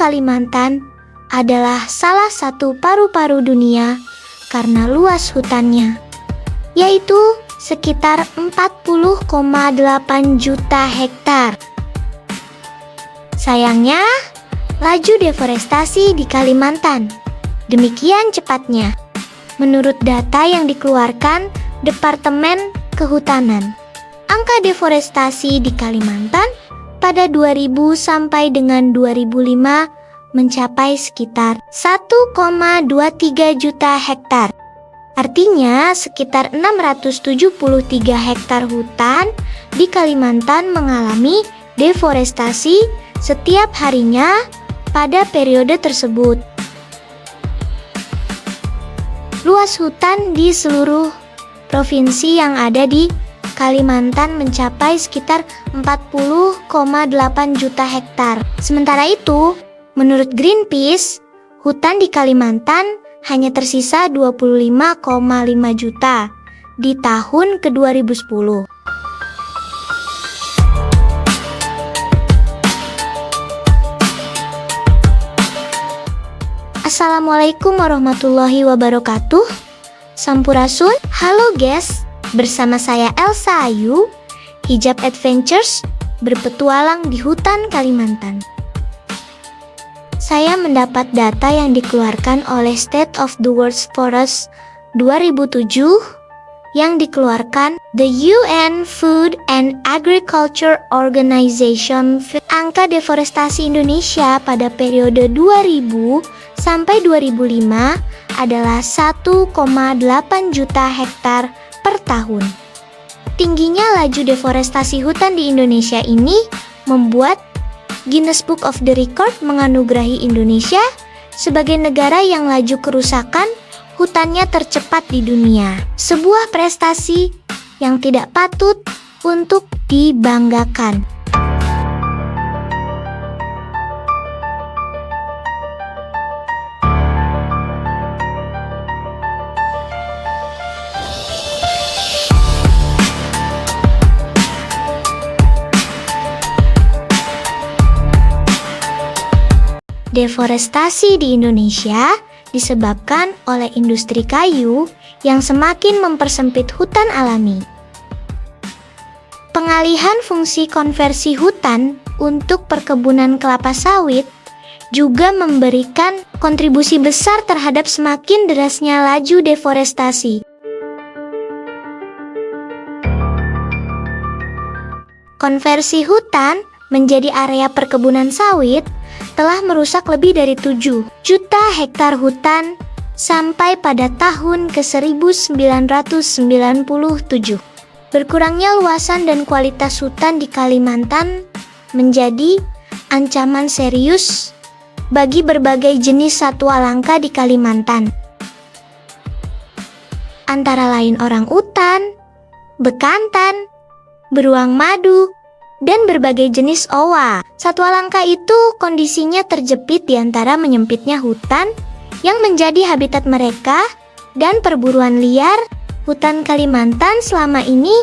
Kalimantan adalah salah satu paru-paru dunia karena luas hutannya, yaitu sekitar 40,8 juta hektar. Sayangnya, laju deforestasi di Kalimantan demikian cepatnya. Menurut data yang dikeluarkan Departemen Kehutanan, angka deforestasi di Kalimantan pada 2000 sampai dengan 2005 mencapai sekitar 1,23 juta hektar. Artinya sekitar 673 hektar hutan di Kalimantan mengalami deforestasi setiap harinya pada periode tersebut. Luas hutan di seluruh provinsi yang ada di Kalimantan mencapai sekitar 40,8 juta hektar. Sementara itu, menurut Greenpeace, hutan di Kalimantan hanya tersisa 25,5 juta di tahun ke-2010. Assalamualaikum warahmatullahi wabarakatuh. Sampurasun. Halo guys, bersama saya Elsa Ayu, Hijab Adventures, berpetualang di hutan Kalimantan. Saya mendapat data yang dikeluarkan oleh State of the World Forest 2007 yang dikeluarkan the UN Food and Agriculture Organization. Angka deforestasi Indonesia pada periode 2000 sampai 2005 adalah 1,8 juta hektar per tahun. Tingginya laju deforestasi hutan di Indonesia ini membuat Guinness Book of the Record menganugerahi Indonesia sebagai negara yang laju kerusakan hutannya tercepat di dunia. Sebuah prestasi yang tidak patut untuk dibanggakan. Deforestasi di Indonesia disebabkan oleh industri kayu yang semakin mempersempit hutan alami. Pengalihan fungsi konversi hutan untuk perkebunan kelapa sawit juga memberikan kontribusi besar terhadap semakin derasnya laju deforestasi. Konversi hutan menjadi area perkebunan sawit telah merusak lebih dari 7 juta hektar hutan sampai pada tahun ke-1997. Berkurangnya luasan dan kualitas hutan di Kalimantan menjadi ancaman serius bagi berbagai jenis satwa langka di Kalimantan. Antara lain orangutan, bekantan, beruang madu, dan berbagai jenis owa. Satwa langka itu kondisinya terjepit di antara menyempitnya hutan yang menjadi habitat mereka dan perburuan liar. Hutan Kalimantan selama ini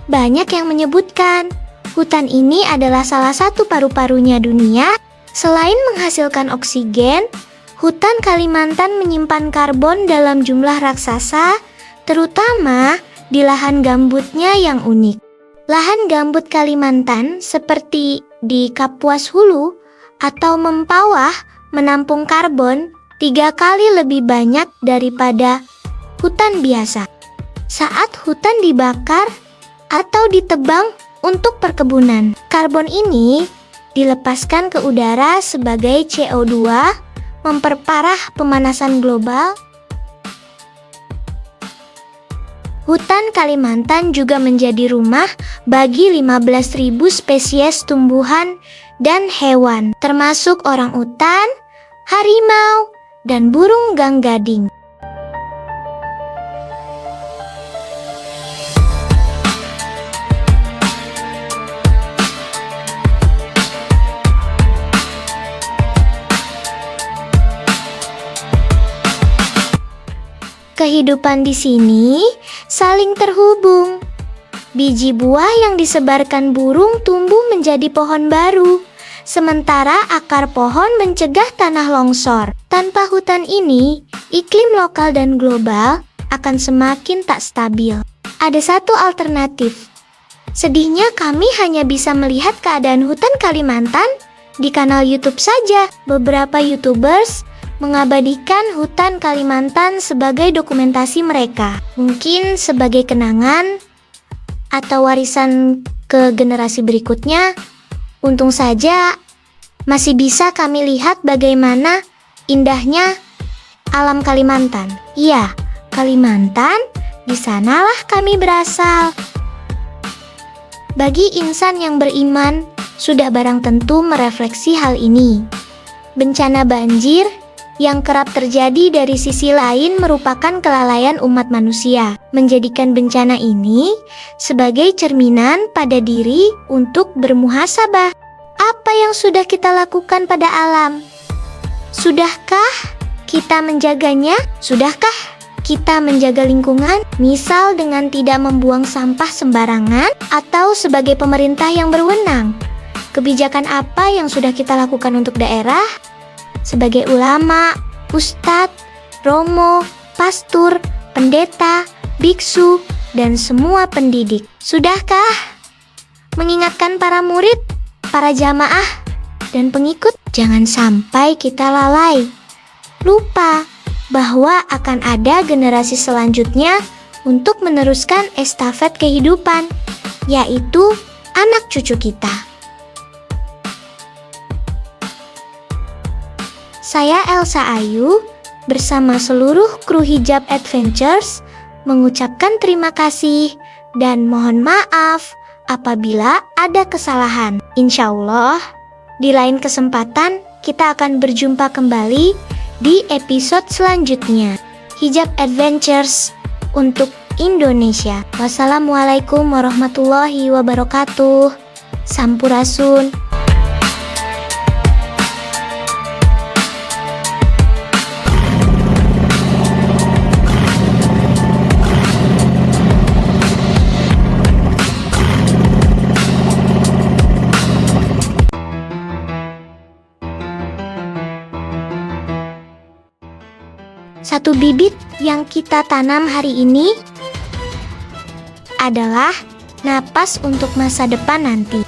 banyak yang menyebutkan hutan ini adalah salah satu paru-parunya dunia. Selain menghasilkan oksigen, hutan Kalimantan menyimpan karbon dalam jumlah raksasa, terutama di lahan gambutnya yang unik. Lahan gambut Kalimantan seperti di Kapuas Hulu atau Mempawah menampung karbon 3 kali lebih banyak daripada hutan biasa. Saat hutan dibakar atau ditebang untuk perkebunan, karbon ini dilepaskan ke udara sebagai CO2, memperparah pemanasan global. Hutan Kalimantan juga menjadi rumah bagi 15.000 spesies tumbuhan dan hewan, termasuk orangutan, harimau, dan burung ganggading. Kehidupan di sini saling terhubung. Biji buah yang disebarkan burung tumbuh menjadi pohon baru. sementara akar pohon mencegah tanah longsor. Tanpa hutan ini, iklim lokal dan global akan semakin tak stabil. Ada satu alternatif. Sedihnya kami hanya bisa melihat keadaan hutan Kalimantan di kanal YouTube saja. Beberapa YouTubers mengabadikan hutan Kalimantan sebagai dokumentasi mereka. Mungkin sebagai kenangan atau warisan ke generasi berikutnya. Untung saja masih bisa kami lihat bagaimana indahnya alam Kalimantan. Iya, Kalimantan, di sanalah kami berasal. Bagi insan yang beriman, sudah barang tentu merefleksi hal ini. Bencana banjir yang kerap terjadi dari sisi lain merupakan kelalaian umat manusia, menjadikan bencana ini sebagai cerminan pada diri untuk bermuhasabah. Apa yang sudah kita lakukan pada alam? Sudahkah kita menjaganya? Sudahkah kita menjaga lingkungan? Misal dengan tidak membuang sampah sembarangan atau sebagai pemerintah yang berwenang. Kebijakan apa yang sudah kita lakukan untuk daerah? Sebagai ulama, ustadz, romo, pastur, pendeta, biksu, dan semua pendidik. Sudahkah mengingatkan para murid, para jamaah, dan pengikut? Jangan sampai kita lalai, lupa bahwa akan ada generasi selanjutnya untuk meneruskan estafet kehidupan, yaitu anak cucu kita. Saya Elsa Ayu bersama seluruh kru Hijab Adventures mengucapkan terima kasih dan mohon maaf apabila ada kesalahan. Insya Allah, di lain kesempatan kita akan berjumpa kembali di episode selanjutnya. Hijab Adventures untuk Indonesia. Wassalamualaikum warahmatullahi wabarakatuh. Sampurasun. Satu bibit yang kita tanam hari ini adalah napas untuk masa depan nanti.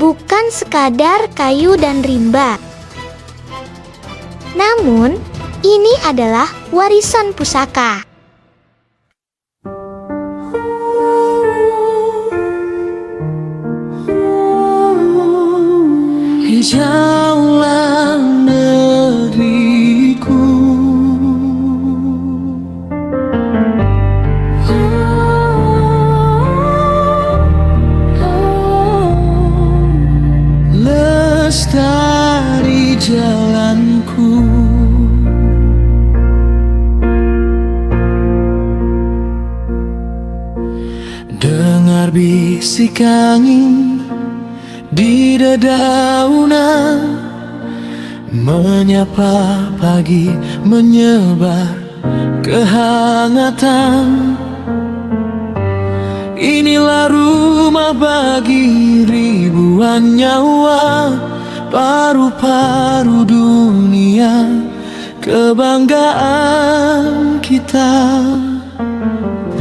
Bukan sekadar kayu dan rimba. Namun, ini adalah warisan pusaka. Hijaulah negeriku, lestari jalanku, dengar bisik angin di dedaunan, menyapa pagi, menyebar kehangatan. Inilah rumah bagi ribuan nyawa, paru-paru dunia, kebanggaan kita.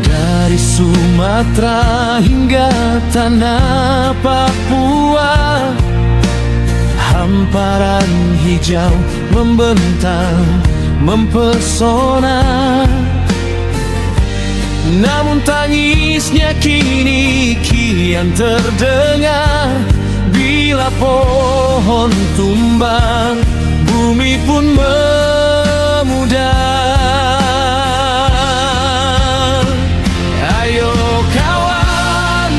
Dari Sumatera hingga tanah Papua, hamparan hijau membentang, mempesona. Namun tangisnya kini kian terdengar, bila pohon tumbang, bumi pun memudar. Ayo kawan,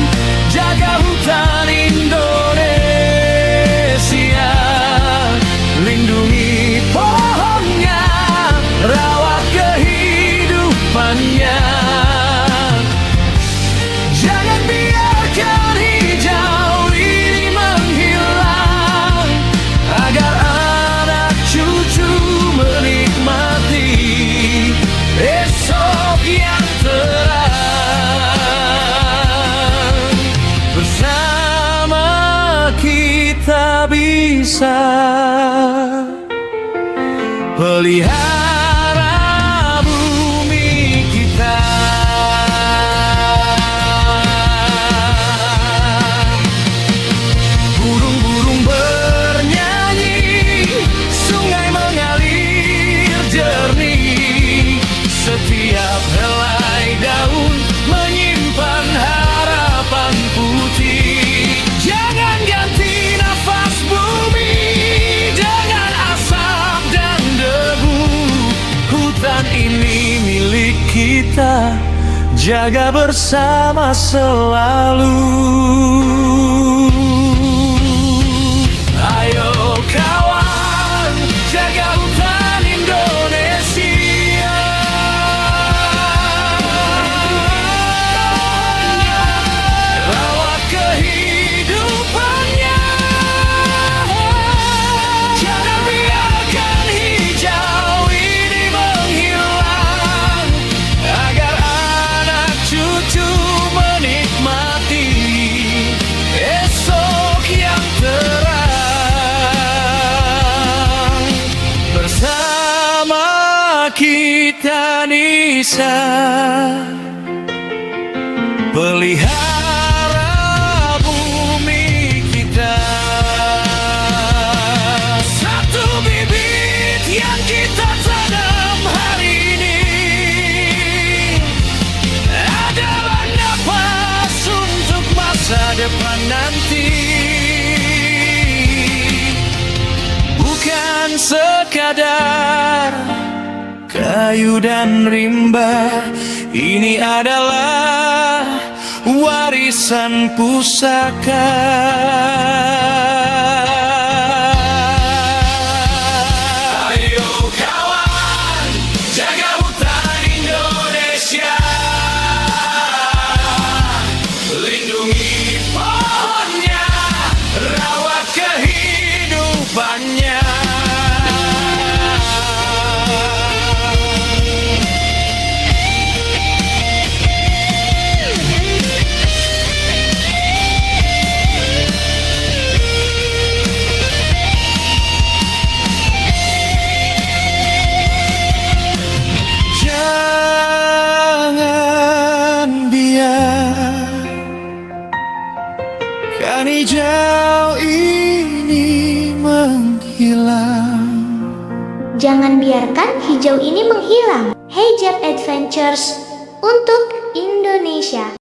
jaga hutan Indonesia, lindungi pohonnya, rawat kehidupannya. Jangan biarkan hijau ini menghilang, agar anak cucu bisa. Pelihara bumi kita. Burung-burung bernyanyi, sungai mengalir jernih. Setiap helai daun menyimpan harapan putih. Jangan ganti nafas bumi dengan asap dan debu. Hutan ini milik kita, jaga bersama selalu. Ayo kawan, jaga hutan Indonesia. Rawat kehidupannya. Jangan biarkan hijau ini menghilang, agar anak cucu menikmati esok yang terang. Bersama kita Nisa, pelihara bumi kita. Satu bibit yang kita tanam hari ini adalah nafas untuk masa depan nanti. Bukan sekadar kayu dan rimba, ini adalah warisan pusaka. Ayo kawan, jaga hutan Indonesia. Lindungi pohonnya, rawat kehidupannya. Jangan biarkan hijau ini menghilang. Jangan biarkan hijau ini menghilang. Hey Jab Adventures untuk Indonesia.